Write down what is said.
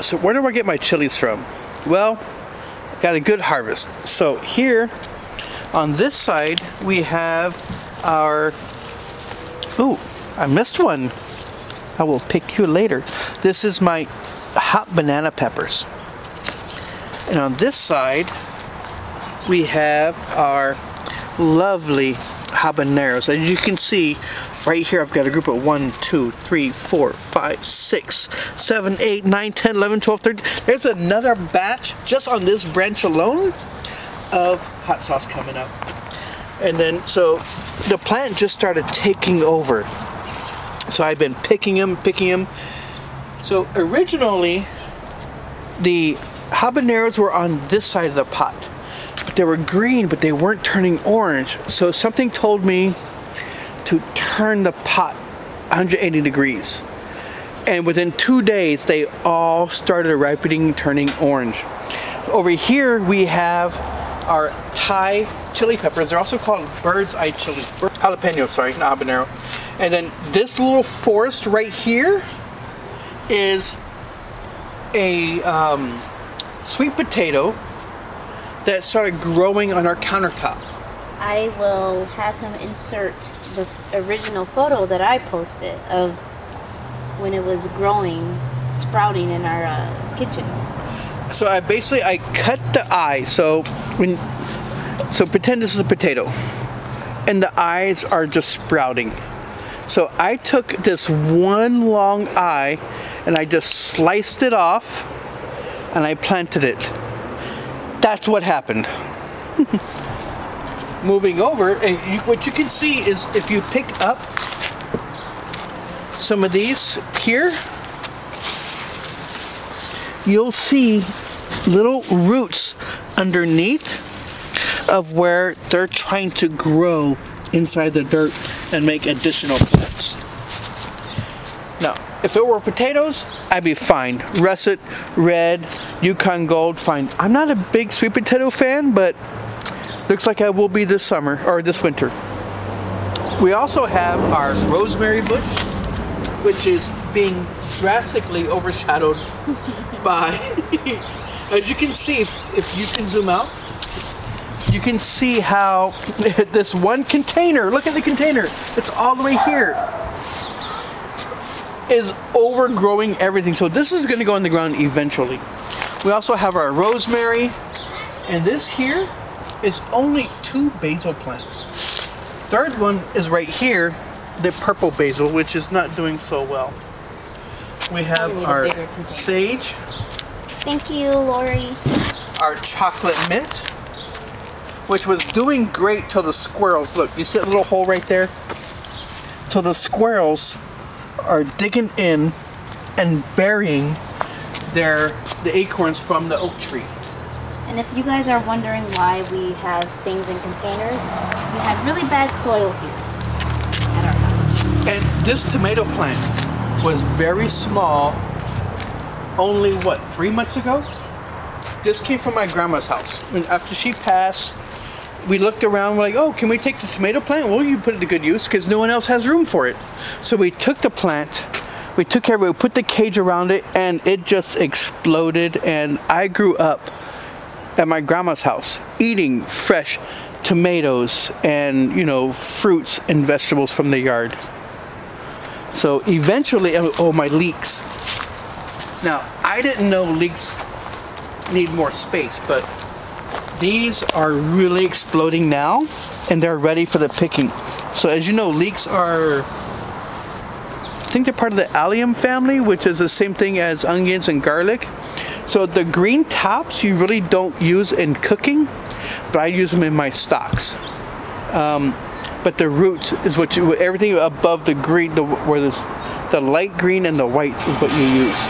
So where do I get my chilies from? Well, got a good harvest. So here on this side we have our, ooh, I missed one. I will pick you later. This is my hot banana peppers. And on this side we have our lovely habaneros. As you can see right here, I've got a group of 1, 2, 3, 4, 5, 6, 7, 8, 9, 10, 11, 12, 13. There's another batch just on this branch alone of hot sauce coming up. And then so the plant just started taking over. So I've been picking them. So originally the habaneros were on this side of the pot. They were green, but they weren't turning orange. So something told me to turn the pot 180 degrees. And within 2 days, they all started ripening, turning orange. Over here, we have our Thai chili peppers. They're also called bird's eye chili. Jalapeno, sorry, not habanero. And then this little forest right here is a sweet potato that started growing on our countertop. I will have him insert the original photo that I posted of when it was growing, sprouting in our kitchen. So I cut the eye. So pretend this is a potato, and the eyes are just sprouting. So I took this one long eye and I just sliced it off and I planted it. That's what happened. Moving over, and what you can see is if you pick up some of these here, you'll see little roots underneath of where they're trying to grow inside the dirt and make additional plants. Now, if it were potatoes, I'd be fine. Russet, red, Yukon Gold, fine. I'm not a big sweet potato fan, but looks like I will be this summer, or this winter. We also have our rosemary bush, which is being drastically overshadowed by, as you can see, if you can zoom out, you can see how this one container, look at the container, it's all the way here, is overgrowing everything. So this is going to go in the ground eventually. We also have our rosemary, and this here is only 2 basil plants. Third one is right here, the purple basil, which is not doing so well. We have our sage. Thank you, Lori. Our chocolate mint, which was doing great till the squirrels. Look, you see that little hole right there? So the squirrels are digging in and burying the acorns from the oak tree. And if you guys are wondering why we have things in containers, we have really bad soil here at our house. And this tomato plant was very small only, what, 3 months ago? This came from my grandma's house. And after she passed, we looked around, we're like, oh, can we take the tomato plant? Well, you put it to good use because no one else has room for it. So we took the plant, we took care of it, we put the cage around it, and it just exploded. And I grew up at my grandma's house eating fresh tomatoes and, you know, fruits and vegetables from the yard. So eventually, oh, my leeks. Now, I didn't know leeks need more space, but these are really exploding now and they're ready for the picking. So as you know, leeks are, I think they're part of the allium family, which is the same thing as onions and garlic. So the green tops you really don't use in cooking, but I use them in my stocks. But the roots is what everything above the green, the light green and the whites is what you use.